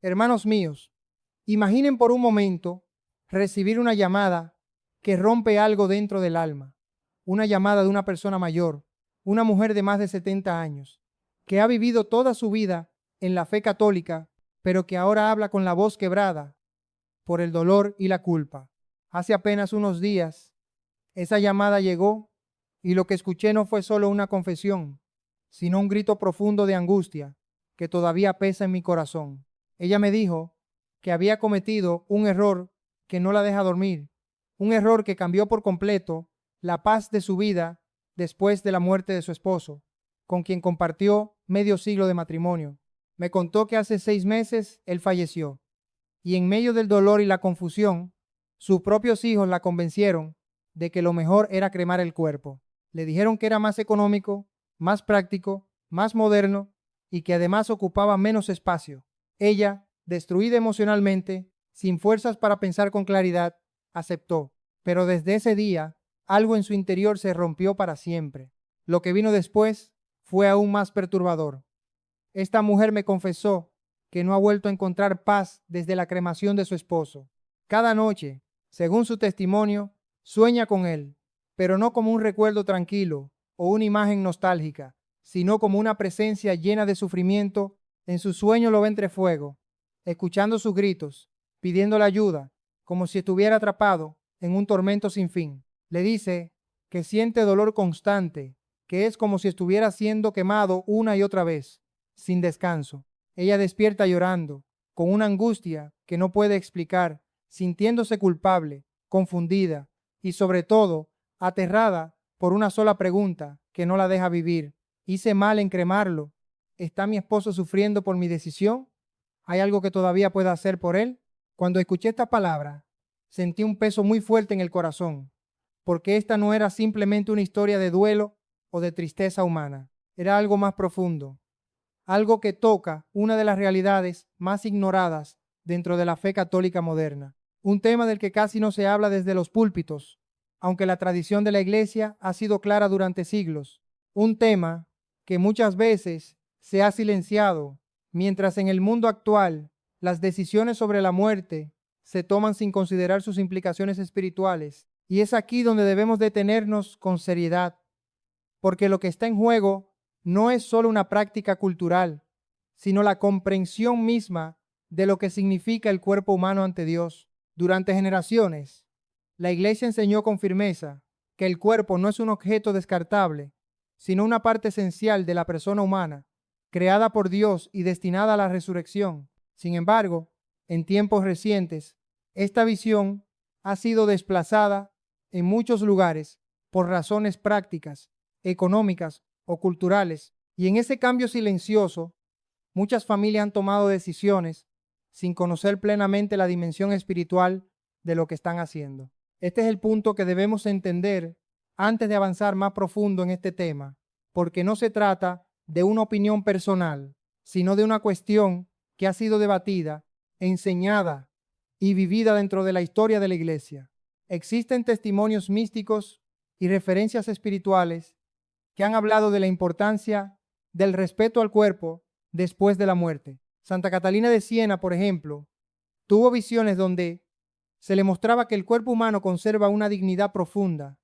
Hermanos míos, imaginen por un momento recibir una llamada que rompe algo dentro del alma, una llamada de una persona mayor, una mujer de más de 70 años, que ha vivido toda su vida en la fe católica, pero que ahora habla con la voz quebrada por el dolor y la culpa. Hace apenas unos días, esa llamada llegó y lo que escuché no fue solo una confesión, sino un grito profundo de angustia que todavía pesa en mi corazón. Ella me dijo que había cometido un error que no la deja dormir, un error que cambió por completo la paz de su vida después de la muerte de su esposo, con quien compartió medio siglo de matrimonio. Me contó que hace 6 meses él falleció y en medio del dolor y la confusión, sus propios hijos la convencieron de que lo mejor era cremar el cuerpo. Le dijeron que era más económico, más práctico, más moderno y que además ocupaba menos espacio. Ella, destruida emocionalmente, sin fuerzas para pensar con claridad, aceptó. Pero desde ese día, algo en su interior se rompió para siempre. Lo que vino después fue aún más perturbador. Esta mujer me confesó que no ha vuelto a encontrar paz desde la cremación de su esposo. Cada noche, según su testimonio, sueña con él, pero no como un recuerdo tranquilo o una imagen nostálgica, sino como una presencia llena de sufrimiento. En su sueño lo ve entre fuego, escuchando sus gritos, pidiéndole ayuda, como si estuviera atrapado en un tormento sin fin. Le dice que siente dolor constante, que es como si estuviera siendo quemado una y otra vez, sin descanso. Ella despierta llorando, con una angustia que no puede explicar, sintiéndose culpable, confundida y sobre todo aterrada por una sola pregunta que no la deja vivir. ¿Hice mal en cremarlo? ¿Está mi esposo sufriendo por mi decisión? ¿Hay algo que todavía pueda hacer por él? Cuando escuché esta palabra, sentí un peso muy fuerte en el corazón, porque esta no era simplemente una historia de duelo o de tristeza humana, era algo más profundo, algo que toca una de las realidades más ignoradas dentro de la fe católica moderna, un tema del que casi no se habla desde los púlpitos, aunque la tradición de la Iglesia ha sido clara durante siglos, un tema que muchas veces se ha silenciado, mientras en el mundo actual las decisiones sobre la muerte se toman sin considerar sus implicaciones espirituales, y es aquí donde debemos detenernos con seriedad, porque lo que está en juego no es solo una práctica cultural, sino la comprensión misma de lo que significa el cuerpo humano ante Dios. Durante generaciones, la Iglesia enseñó con firmeza que el cuerpo no es un objeto descartable, sino una parte esencial de la persona humana, creada por Dios y destinada a la resurrección. Sin embargo, en tiempos recientes, esta visión ha sido desplazada en muchos lugares por razones prácticas, económicas o culturales, y en ese cambio silencioso, muchas familias han tomado decisiones sin conocer plenamente la dimensión espiritual de lo que están haciendo. Este es el punto que debemos entender antes de avanzar más profundo en este tema, porque no se trata de una opinión personal, sino de una cuestión que ha sido debatida, enseñada y vivida dentro de la historia de la Iglesia. Existen testimonios místicos y referencias espirituales que han hablado de la importancia del respeto al cuerpo después de la muerte. Santa Catalina de Siena, por ejemplo, tuvo visiones donde se le mostraba que el cuerpo humano conserva una dignidad profunda,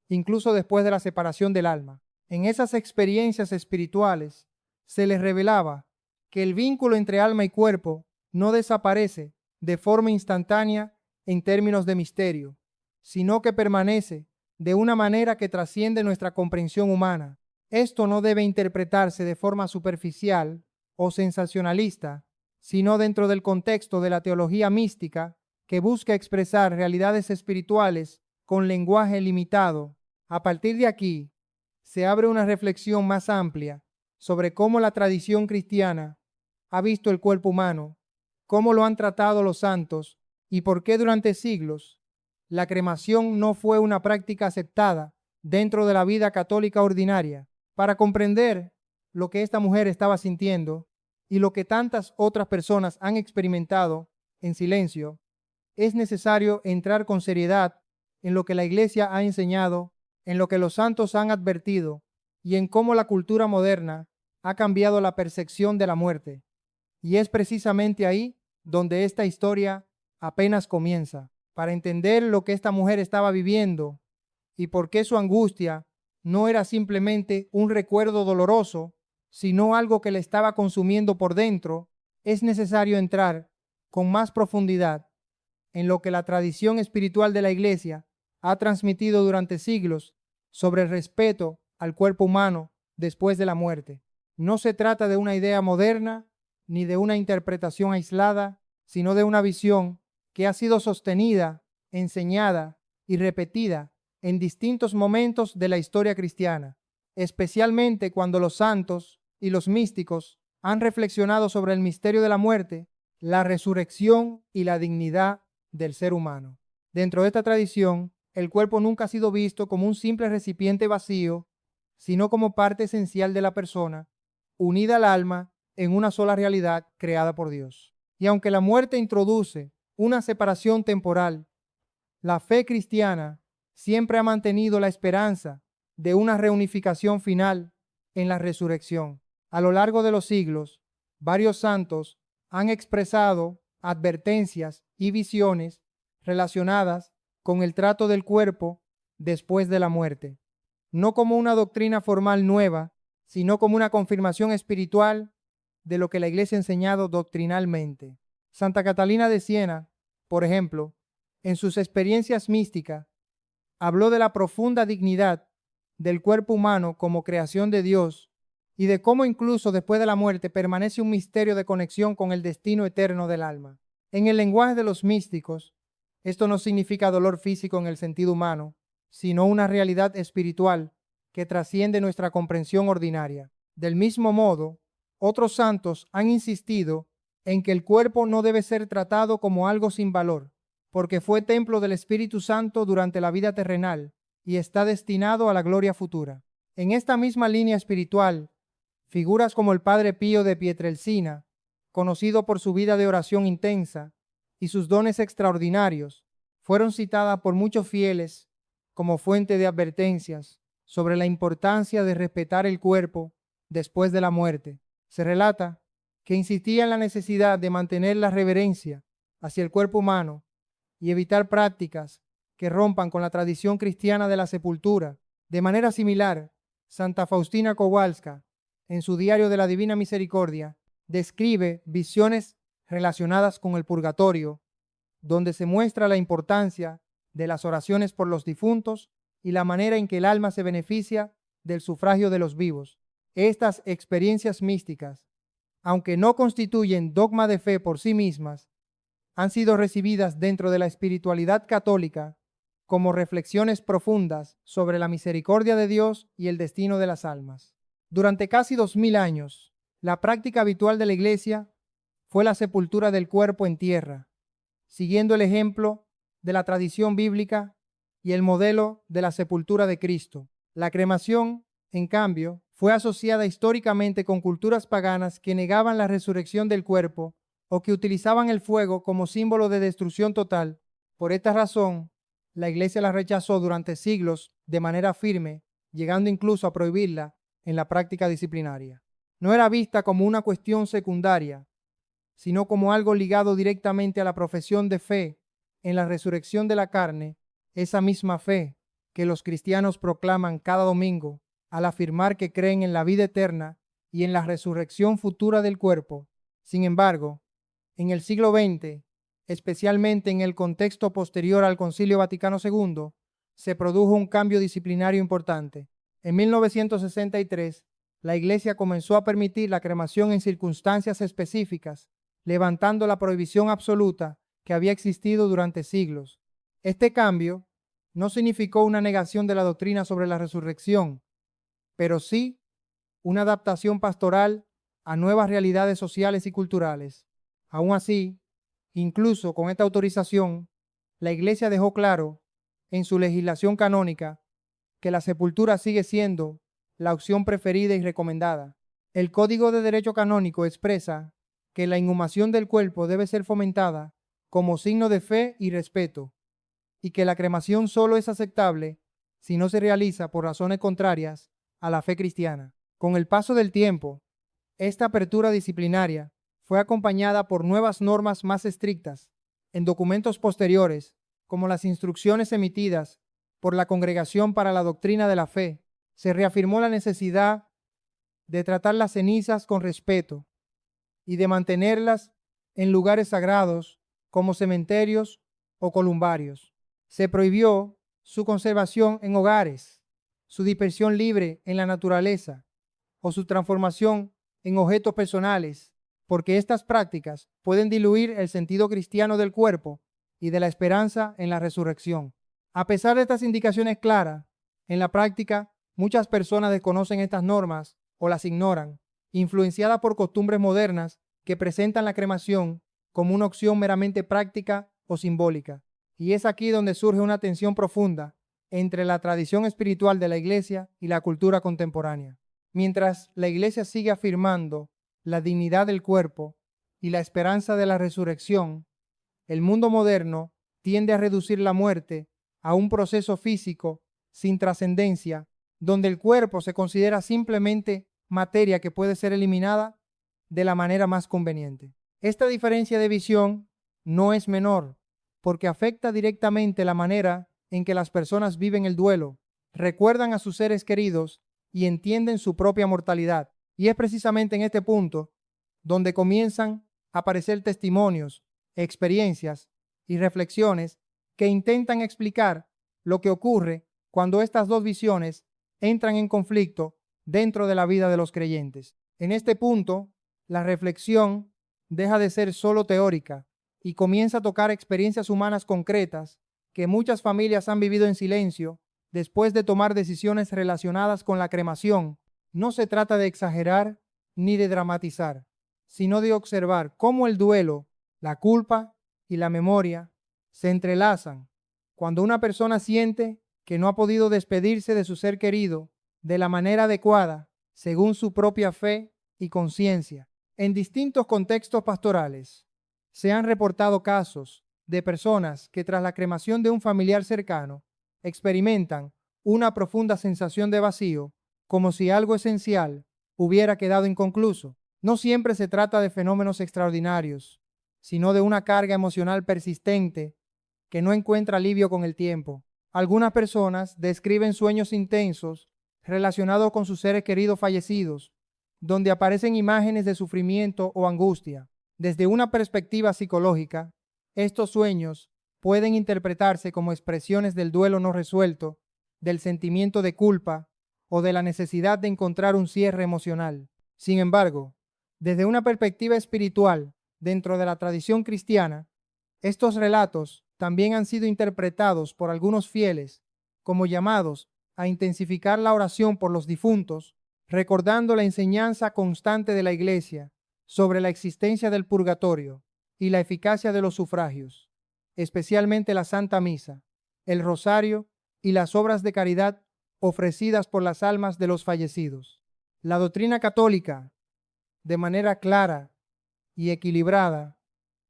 incluso después de la separación del alma. En esas experiencias espirituales se les revelaba que el vínculo entre alma y cuerpo no desaparece de forma instantánea en términos de misterio, sino que permanece de una manera que trasciende nuestra comprensión humana. Esto no debe interpretarse de forma superficial o sensacionalista, sino dentro del contexto de la teología mística que busca expresar realidades espirituales con lenguaje limitado. A partir de aquí, se abre una reflexión más amplia sobre cómo la tradición cristiana ha visto el cuerpo humano, cómo lo han tratado los santos y por qué durante siglos la cremación no fue una práctica aceptada dentro de la vida católica ordinaria. Para comprender lo que esta mujer estaba sintiendo y lo que tantas otras personas han experimentado en silencio, es necesario entrar con seriedad en lo que la Iglesia ha enseñado, en lo que los santos han advertido y en cómo la cultura moderna ha cambiado la percepción de la muerte. Y es precisamente ahí donde esta historia apenas comienza. Para entender lo que esta mujer estaba viviendo y por qué su angustia no era simplemente un recuerdo doloroso, sino algo que le estaba consumiendo por dentro, es necesario entrar con más profundidad en lo que la tradición espiritual de la Iglesia ha transmitido durante siglos sobre el respeto al cuerpo humano después de la muerte. No se trata de una idea moderna ni de una interpretación aislada, sino de una visión que ha sido sostenida, enseñada y repetida en distintos momentos de la historia cristiana, especialmente cuando los santos y los místicos han reflexionado sobre el misterio de la muerte, la resurrección y la dignidad del ser humano. Dentro de esta tradición, el cuerpo nunca ha sido visto como un simple recipiente vacío, sino como parte esencial de la persona, unida al alma en una sola realidad creada por Dios. Y aunque la muerte introduce una separación temporal, la fe cristiana siempre ha mantenido la esperanza de una reunificación final en la resurrección. A lo largo de los siglos, varios santos han expresado advertencias y visiones relacionadas con el trato del cuerpo después de la muerte, no como una doctrina formal nueva, sino como una confirmación espiritual de lo que la Iglesia ha enseñado doctrinalmente. Santa Catalina de Siena, por ejemplo, en sus experiencias místicas, habló de la profunda dignidad del cuerpo humano como creación de Dios y de cómo incluso después de la muerte permanece un misterio de conexión con el destino eterno del alma. En el lenguaje de los místicos, esto no significa dolor físico en el sentido humano, sino una realidad espiritual que trasciende nuestra comprensión ordinaria. Del mismo modo, otros santos han insistido en que el cuerpo no debe ser tratado como algo sin valor, porque fue templo del Espíritu Santo durante la vida terrenal y está destinado a la gloria futura. En esta misma línea espiritual, figuras como el Padre Pío de Pietrelcina, conocido por su vida de oración intensa y sus dones extraordinarios, fueron citadas por muchos fieles como fuente de advertencias sobre la importancia de respetar el cuerpo después de la muerte. Se relata que insistía en la necesidad de mantener la reverencia hacia el cuerpo humano y evitar prácticas que rompan con la tradición cristiana de la sepultura. De manera similar, Santa Faustina Kowalska, en su Diario de la Divina Misericordia, describe visiones relacionadas con el purgatorio, donde se muestra la importancia de las oraciones por los difuntos y la manera en que el alma se beneficia del sufragio de los vivos. Estas experiencias místicas, aunque no constituyen dogma de fe por sí mismas, han sido recibidas dentro de la espiritualidad católica como reflexiones profundas sobre la misericordia de Dios y el destino de las almas. Durante casi 2000 años, la práctica habitual de la Iglesia fue la sepultura del cuerpo en tierra, siguiendo el ejemplo de la tradición bíblica y el modelo de la sepultura de Cristo. La cremación, en cambio, fue asociada históricamente con culturas paganas que negaban la resurrección del cuerpo o que utilizaban el fuego como símbolo de destrucción total. Por esta razón, la Iglesia la rechazó durante siglos de manera firme, llegando incluso a prohibirla en la práctica disciplinaria. No era vista como una cuestión secundaria, sino como algo ligado directamente a la profesión de fe en la resurrección de la carne, esa misma fe que los cristianos proclaman cada domingo al afirmar que creen en la vida eterna y en la resurrección futura del cuerpo. Sin embargo, en el siglo XX, especialmente en el contexto posterior al Concilio Vaticano II, se produjo un cambio disciplinario importante. En 1963, la Iglesia comenzó a permitir la cremación en circunstancias específicas, levantando la prohibición absoluta que había existido durante siglos. Este cambio no significó una negación de la doctrina sobre la resurrección, pero sí una adaptación pastoral a nuevas realidades sociales y culturales. Aún así, incluso con esta autorización, la Iglesia dejó claro en su legislación canónica que la sepultura sigue siendo la opción preferida y recomendada. El Código de Derecho Canónico expresa que la inhumación del cuerpo debe ser fomentada como signo de fe y respeto, y que la cremación solo es aceptable si no se realiza por razones contrarias a la fe cristiana. Con el paso del tiempo, esta apertura disciplinaria fue acompañada por nuevas normas más estrictas en documentos posteriores, como las instrucciones emitidas por la Congregación para la Doctrina de la Fe. Se reafirmó la necesidad de tratar las cenizas con respeto y de mantenerlas en lugares sagrados como cementerios o columbarios. Se prohibió su conservación en hogares, su dispersión libre en la naturaleza o su transformación en objetos personales, porque estas prácticas pueden diluir el sentido cristiano del cuerpo y de la esperanza en la resurrección. A pesar de estas indicaciones claras, en la práctica muchas personas desconocen estas normas o las ignoran, influenciadas por costumbres modernas que presentan la cremación como una opción meramente práctica o simbólica. Y es aquí donde surge una tensión profunda entre la tradición espiritual de la Iglesia y la cultura contemporánea. Mientras la Iglesia sigue afirmando la dignidad del cuerpo y la esperanza de la resurrección, el mundo moderno tiende a reducir la muerte a un proceso físico sin trascendencia, donde el cuerpo se considera simplemente materia que puede ser eliminada de la manera más conveniente. Esta diferencia de visión no es menor, porque afecta directamente la manera en que las personas viven el duelo, recuerdan a sus seres queridos y entienden su propia mortalidad. Y es precisamente en este punto donde comienzan a aparecer testimonios, experiencias y reflexiones que intentan explicar lo que ocurre cuando estas dos visiones entran en conflicto dentro de la vida de los creyentes. En este punto, la reflexión deja de ser solo teórica y comienza a tocar experiencias humanas concretas que muchas familias han vivido en silencio después de tomar decisiones relacionadas con la cremación. No se trata de exagerar ni de dramatizar, sino de observar cómo el duelo, la culpa y la memoria se entrelazan cuando una persona siente que no ha podido despedirse de su ser querido de la manera adecuada según su propia fe y conciencia. En distintos contextos pastorales se han reportado casos de personas que tras la cremación de un familiar cercano experimentan una profunda sensación de vacío, como si algo esencial hubiera quedado inconcluso. No siempre se trata de fenómenos extraordinarios, sino de una carga emocional persistente que no encuentra alivio con el tiempo. Algunas personas describen sueños intensos relacionados con sus seres queridos fallecidos, donde aparecen imágenes de sufrimiento o angustia. Desde una perspectiva psicológica, estos sueños pueden interpretarse como expresiones del duelo no resuelto, del sentimiento de culpa o de la necesidad de encontrar un cierre emocional. Sin embargo, desde una perspectiva espiritual, dentro de la tradición cristiana, estos relatos también han sido interpretados por algunos fieles como llamados a intensificar la oración por los difuntos, recordando la enseñanza constante de la Iglesia sobre la existencia del purgatorio y la eficacia de los sufragios, especialmente la Santa Misa, el Rosario y las obras de caridad ofrecidas por las almas de los fallecidos. La doctrina católica, de manera clara y equilibrada,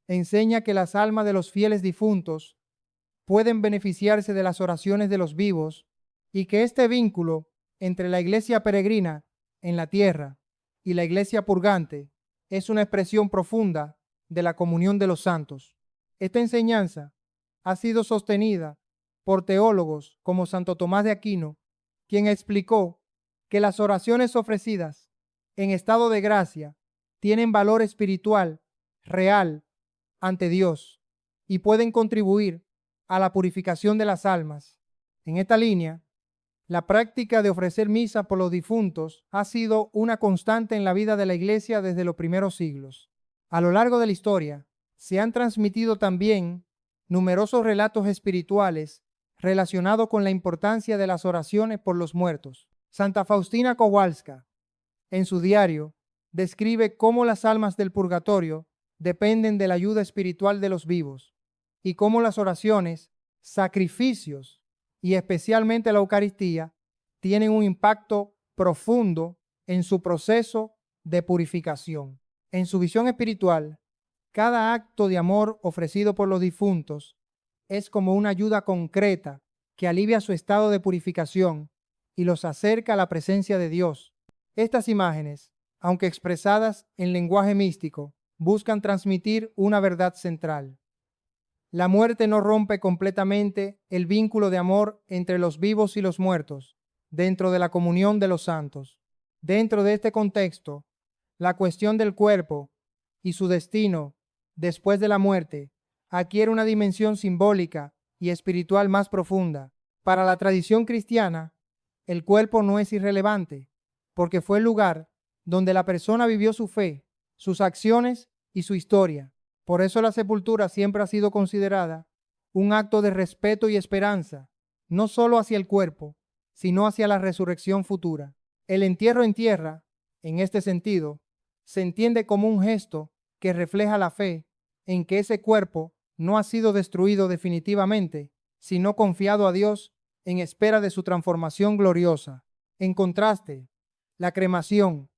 enseña que las almas de los fieles difuntos pueden beneficiarse de las oraciones de los vivos y que este vínculo entre la iglesia peregrina en la tierra y la iglesia purgante es una expresión profunda de la comunión de los santos. Esta enseñanza ha sido sostenida por teólogos como Santo Tomás de Aquino, quien explicó que las oraciones ofrecidas en estado de gracia tienen valor espiritual real ante Dios y pueden contribuir a la purificación de las almas. En esta línea, la práctica de ofrecer misa por los difuntos ha sido una constante en la vida de la Iglesia desde los primeros siglos. A lo largo de la historia, se han transmitido también numerosos relatos espirituales relacionados con la importancia de las oraciones por los muertos. Santa Faustina Kowalska, en su diario, describe cómo las almas del purgatorio dependen de la ayuda espiritual de los vivos y cómo las oraciones, sacrificios y especialmente la Eucaristía tienen un impacto profundo en su proceso de purificación. En su visión espiritual, cada acto de amor ofrecido por los difuntos es como una ayuda concreta que alivia su estado de purificación y los acerca a la presencia de Dios. Estas imágenes, aunque expresadas en lenguaje místico, buscan transmitir una verdad central. La muerte no rompe completamente el vínculo de amor entre los vivos y los muertos, dentro de la comunión de los santos. Dentro de este contexto, la cuestión del cuerpo y su destino después de la muerte adquiere una dimensión simbólica y espiritual más profunda. Para la tradición cristiana, el cuerpo no es irrelevante, porque fue el lugar donde la persona vivió su fe, sus acciones y su historia. Por eso la sepultura siempre ha sido considerada un acto de respeto y esperanza, no solo hacia el cuerpo, sino hacia la resurrección futura. El entierro en tierra, en este sentido, se entiende como un gesto que refleja la fe en que ese cuerpo no ha sido destruido definitivamente, sino confiado a Dios en espera de su transformación gloriosa. En contraste, la cremación,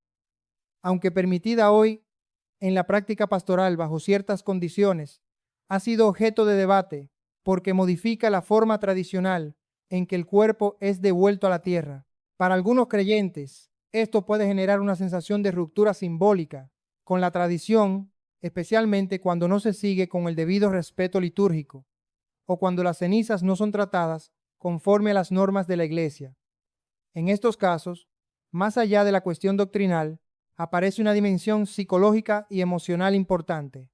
aunque permitida hoy en la práctica pastoral bajo ciertas condiciones, ha sido objeto de debate porque modifica la forma tradicional en que el cuerpo es devuelto a la tierra. Para algunos creyentes, esto puede generar una sensación de ruptura simbólica con la tradición, especialmente cuando no se sigue con el debido respeto litúrgico o cuando las cenizas no son tratadas conforme a las normas de la Iglesia. En estos casos, más allá de la cuestión doctrinal, aparece una dimensión psicológica y emocional importante: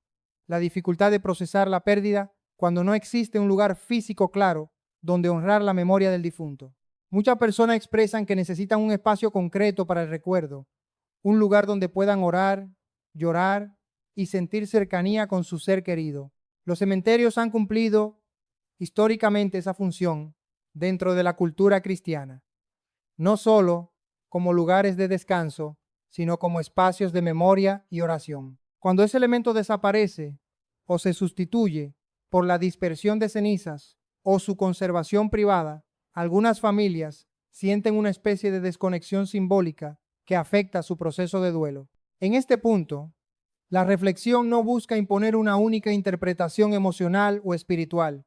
la dificultad de procesar la pérdida cuando no existe un lugar físico claro donde honrar la memoria del difunto. Muchas personas expresan que necesitan un espacio concreto para el recuerdo, un lugar donde puedan orar, llorar y sentir cercanía con su ser querido. Los cementerios han cumplido históricamente esa función dentro de la cultura cristiana, no solo como lugares de descanso, sino como espacios de memoria y oración. Cuando ese elemento desaparece o se sustituye por la dispersión de cenizas o su conservación privada, algunas familias sienten una especie de desconexión simbólica que afecta su proceso de duelo. En este punto, la reflexión no busca imponer una única interpretación emocional o espiritual,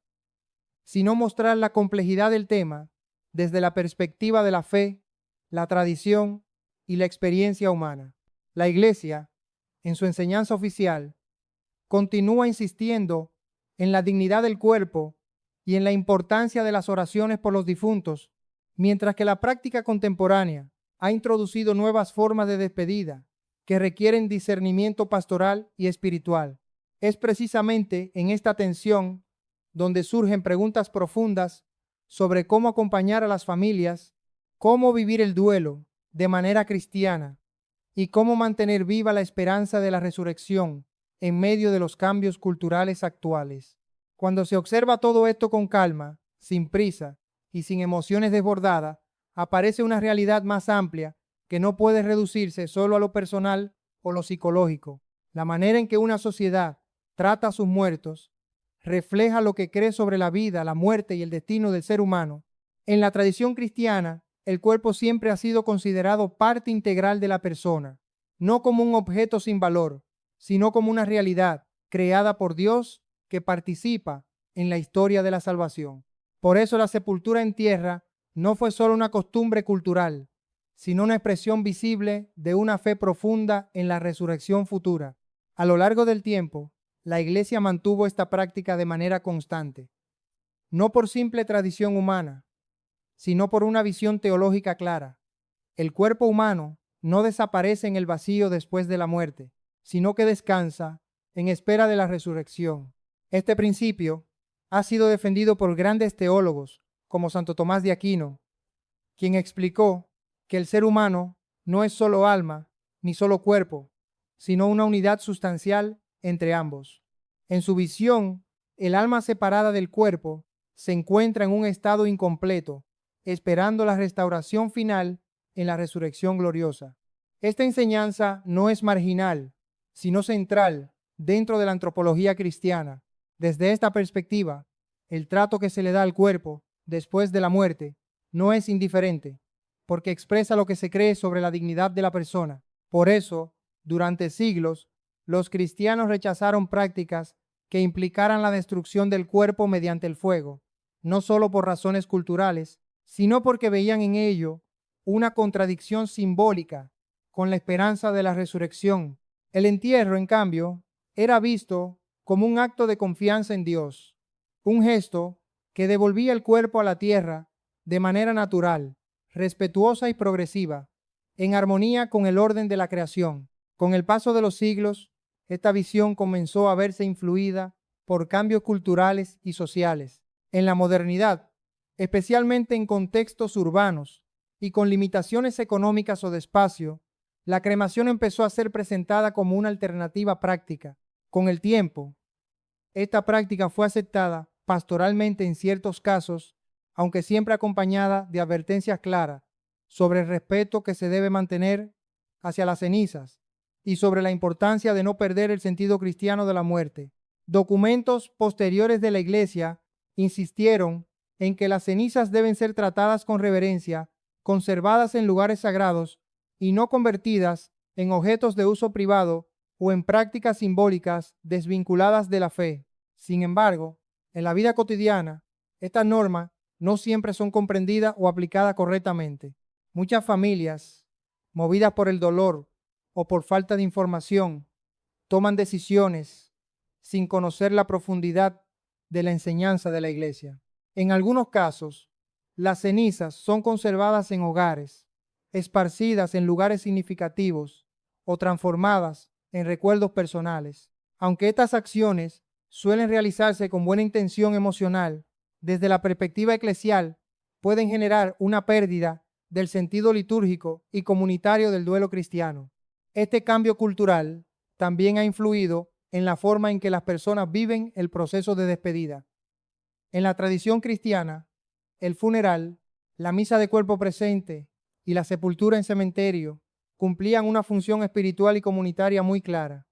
sino mostrar la complejidad del tema desde la perspectiva de la fe, la tradición y la experiencia humana. La Iglesia, en su enseñanza oficial, continúa insistiendo en la dignidad del cuerpo y en la importancia de las oraciones por los difuntos, mientras que la práctica contemporánea ha introducido nuevas formas de despedida que requieren discernimiento pastoral y espiritual. Es precisamente en esta tensión donde surgen preguntas profundas sobre cómo acompañar a las familias, cómo vivir el duelo de manera cristiana y cómo mantener viva la esperanza de la resurrección en medio de los cambios culturales actuales. Cuando se observa todo esto con calma, sin prisa y sin emociones desbordadas, aparece una realidad más amplia que no puede reducirse solo a lo personal o lo psicológico. La manera en que una sociedad trata a sus muertos refleja lo que cree sobre la vida, la muerte y el destino del ser humano. En la tradición cristiana, el cuerpo siempre ha sido considerado parte integral de la persona, no como un objeto sin valor, sino como una realidad creada por Dios que participa en la historia de la salvación. Por eso la sepultura en tierra no fue solo una costumbre cultural, sino una expresión visible de una fe profunda en la resurrección futura. A lo largo del tiempo, la Iglesia mantuvo esta práctica de manera constante, no por simple tradición humana, sino por una visión teológica clara. El cuerpo humano no desaparece en el vacío después de la muerte, sino que descansa en espera de la resurrección. Este principio ha sido defendido por grandes teólogos como Santo Tomás de Aquino, quien explicó que el ser humano no es solo alma ni solo cuerpo, sino una unidad sustancial entre ambos. En su visión, el alma separada del cuerpo se encuentra en un estado incompleto, esperando la restauración final en la resurrección gloriosa. Esta enseñanza no es marginal, sino central dentro de la antropología cristiana. Desde esta perspectiva, el trato que se le da al cuerpo después de la muerte no es indiferente, porque expresa lo que se cree sobre la dignidad de la persona. Por eso, durante siglos, los cristianos rechazaron prácticas que implicaran la destrucción del cuerpo mediante el fuego, no solo por razones culturales, sino porque veían en ello una contradicción simbólica con la esperanza de la resurrección. El entierro, en cambio, era visto como un acto de confianza en Dios, un gesto que devolvía el cuerpo a la tierra de manera natural, respetuosa y progresiva, en armonía con el orden de la creación. Con el paso de los siglos, esta visión comenzó a verse influida por cambios culturales y sociales. En la modernidad, especialmente en contextos urbanos y con limitaciones económicas o de espacio, la cremación empezó a ser presentada como una alternativa práctica. Con el tiempo, esta práctica fue aceptada pastoralmente en ciertos casos, aunque siempre acompañada de advertencias claras sobre el respeto que se debe mantener hacia las cenizas y sobre la importancia de no perder el sentido cristiano de la muerte. Documentos posteriores de la Iglesia insistieron en que las cenizas deben ser tratadas con reverencia, conservadas en lugares sagrados y no convertidas en objetos de uso privado o en prácticas simbólicas desvinculadas de la fe. Sin embargo, en la vida cotidiana, estas normas no siempre son comprendidas o aplicadas correctamente. Muchas familias, movidas por el dolor o por falta de información, toman decisiones sin conocer la profundidad de la enseñanza de la Iglesia. En algunos casos, las cenizas son conservadas en hogares, esparcidas en lugares significativos o transformadas en recuerdos personales. Aunque estas acciones suelen realizarse con buena intención emocional, desde la perspectiva eclesial, pueden generar una pérdida del sentido litúrgico y comunitario del duelo cristiano. Este cambio cultural también ha influido en la forma en que las personas viven el proceso de despedida. En la tradición cristiana, el funeral, la misa de cuerpo presente y la sepultura en cementerio cumplían una función espiritual y comunitaria muy clara: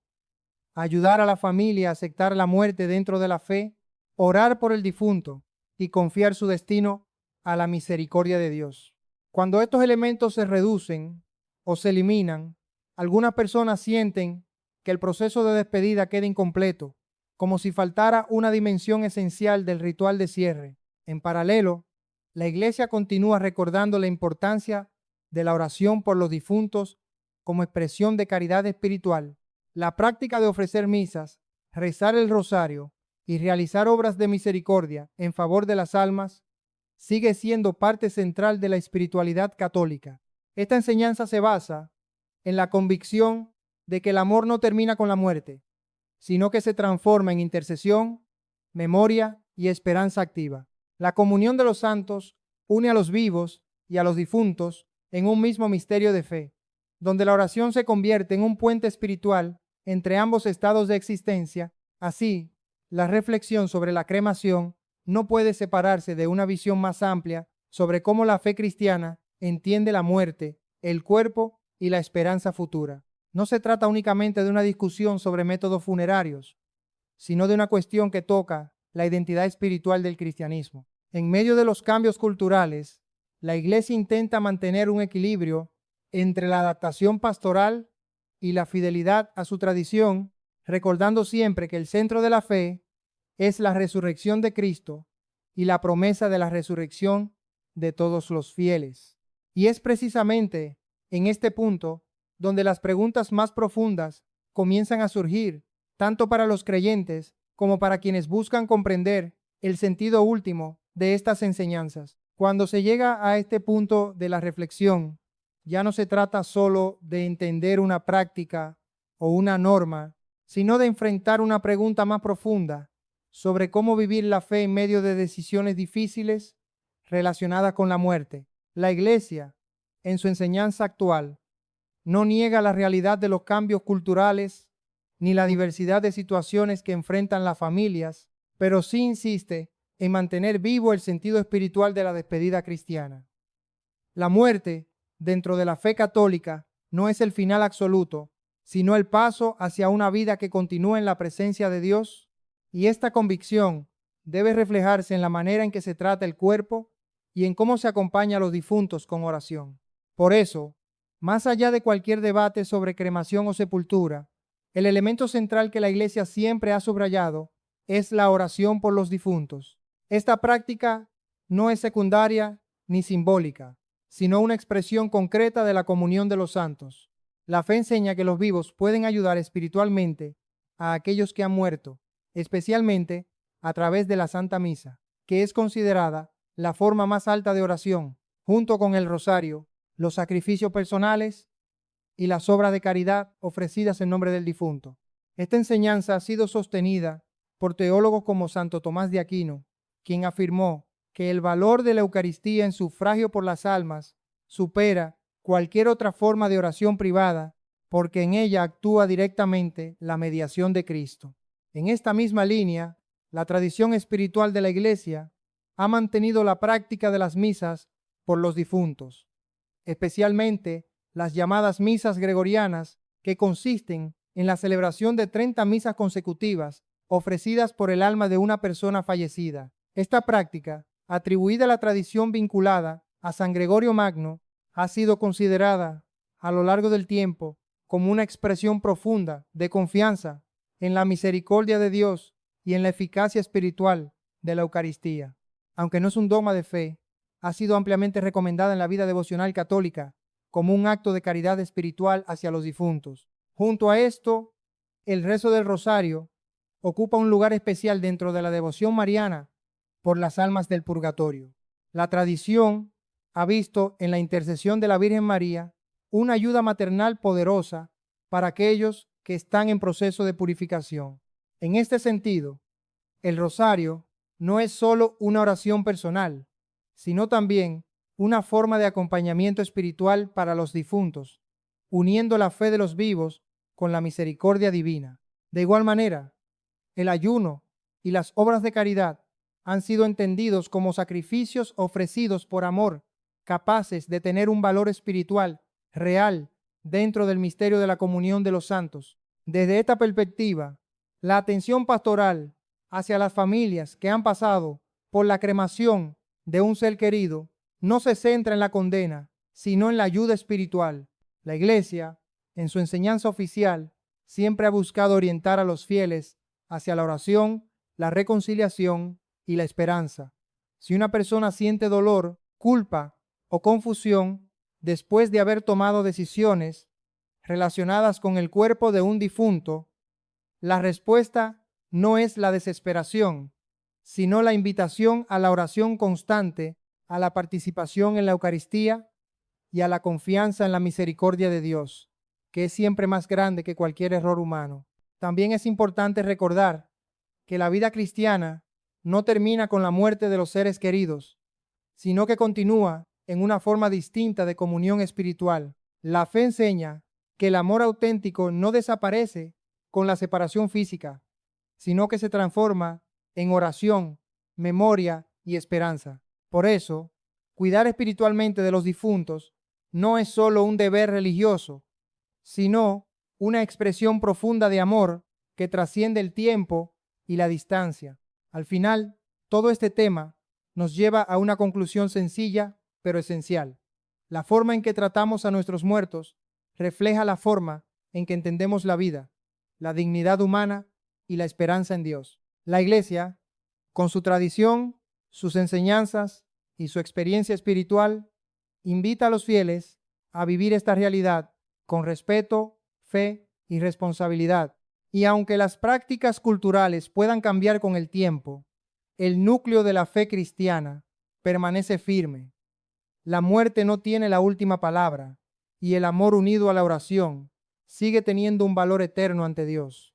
ayudar a la familia a aceptar la muerte dentro de la fe, orar por el difunto y confiar su destino a la misericordia de Dios. Cuando estos elementos se reducen o se eliminan, algunas personas sienten que el proceso de despedida queda incompleto, como si faltara una dimensión esencial del ritual de cierre. En paralelo, la Iglesia continúa recordando la importancia de la oración por los difuntos como expresión de caridad espiritual. La práctica de ofrecer misas, rezar el rosario y realizar obras de misericordia en favor de las almas sigue siendo parte central de la espiritualidad católica. Esta enseñanza se basa en la convicción de que el amor no termina con la muerte, sino que se transforma en intercesión, memoria y esperanza activa. La comunión de los santos une a los vivos y a los difuntos en un mismo misterio de fe, donde la oración se convierte en un puente espiritual entre ambos estados de existencia. Así, la reflexión sobre la cremación no puede separarse de una visión más amplia sobre cómo la fe cristiana entiende la muerte, el cuerpo y la esperanza futura. No se trata únicamente de una discusión sobre métodos funerarios, sino de una cuestión que toca la identidad espiritual del cristianismo. En medio de los cambios culturales, la Iglesia intenta mantener un equilibrio entre la adaptación pastoral y la fidelidad a su tradición, recordando siempre que el centro de la fe es la resurrección de Cristo y la promesa de la resurrección de todos los fieles. Y es precisamente en este punto donde las preguntas más profundas comienzan a surgir, tanto para los creyentes como para quienes buscan comprender el sentido último de estas enseñanzas. Cuando se llega a este punto de la reflexión, ya no se trata solo de entender una práctica o una norma, sino de enfrentar una pregunta más profunda sobre cómo vivir la fe en medio de decisiones difíciles relacionadas con la muerte. La Iglesia, en su enseñanza actual, no niega la realidad de los cambios culturales ni la diversidad de situaciones que enfrentan las familias, pero sí insiste en mantener vivo el sentido espiritual de la despedida cristiana. La muerte, dentro de la fe católica, no es el final absoluto, sino el paso hacia una vida que continúa en la presencia de Dios, y esta convicción debe reflejarse en la manera en que se trata el cuerpo y en cómo se acompaña a los difuntos con oración. Por eso, más allá de cualquier debate sobre cremación o sepultura, el elemento central que la Iglesia siempre ha subrayado es la oración por los difuntos. Esta práctica no es secundaria ni simbólica, sino una expresión concreta de la comunión de los santos. La fe enseña que los vivos pueden ayudar espiritualmente a aquellos que han muerto, especialmente a través de la Santa Misa, que es considerada la forma más alta de oración, junto con el rosario, los sacrificios personales y las obras de caridad ofrecidas en nombre del difunto. Esta enseñanza ha sido sostenida por teólogos como Santo Tomás de Aquino, quien afirmó que el valor de la Eucaristía en sufragio por las almas supera cualquier otra forma de oración privada, porque en ella actúa directamente la mediación de Cristo. En esta misma línea, la tradición espiritual de la Iglesia ha mantenido la práctica de las misas por los difuntos, especialmente las llamadas misas gregorianas, que consisten en la celebración de 30 misas consecutivas ofrecidas por el alma de una persona fallecida. Esta práctica, atribuida a la tradición vinculada a San Gregorio Magno, ha sido considerada a lo largo del tiempo como una expresión profunda de confianza en la misericordia de Dios y en la eficacia espiritual de la Eucaristía. Aunque no es un dogma de fe, ha sido ampliamente recomendada en la vida devocional católica como un acto de caridad espiritual hacia los difuntos. Junto a esto, el rezo del rosario ocupa un lugar especial dentro de la devoción mariana por las almas del purgatorio. La tradición ha visto en la intercesión de la Virgen María una ayuda maternal poderosa para aquellos que están en proceso de purificación. En este sentido, el rosario no es solo una oración personal, sino también una forma de acompañamiento espiritual para los difuntos, uniendo la fe de los vivos con la misericordia divina. De igual manera, el ayuno y las obras de caridad han sido entendidos como sacrificios ofrecidos por amor, capaces de tener un valor espiritual real dentro del misterio de la comunión de los santos. Desde esta perspectiva, la atención pastoral hacia las familias que han pasado por la cremación de un ser querido no se centra en la condena, sino en la ayuda espiritual. La Iglesia, en su enseñanza oficial, siempre ha buscado orientar a los fieles hacia la oración, la reconciliación y la esperanza. Si una persona siente dolor, culpa o confusión después de haber tomado decisiones relacionadas con el cuerpo de un difunto, la respuesta no es la desesperación, sino la invitación a la oración constante, a la participación en la Eucaristía y a la confianza en la misericordia de Dios, que es siempre más grande que cualquier error humano. También es importante recordar que la vida cristiana no termina con la muerte de los seres queridos, sino que continúa en una forma distinta de comunión espiritual. La fe enseña que el amor auténtico no desaparece con la separación física, sino que se transforma en oración, memoria y esperanza. Por eso, cuidar espiritualmente de los difuntos no es solo un deber religioso, sino una expresión profunda de amor que trasciende el tiempo y la distancia. Al final, todo este tema nos lleva a una conclusión sencilla pero esencial. La forma en que tratamos a nuestros muertos refleja la forma en que entendemos la vida, la dignidad humana y la esperanza en Dios. La Iglesia, con su tradición, sus enseñanzas y su experiencia espiritual, invita a los fieles a vivir esta realidad con respeto, fe y responsabilidad. Y aunque las prácticas culturales puedan cambiar con el tiempo, el núcleo de la fe cristiana permanece firme. La muerte no tiene la última palabra y el amor unido a la oración sigue teniendo un valor eterno ante Dios.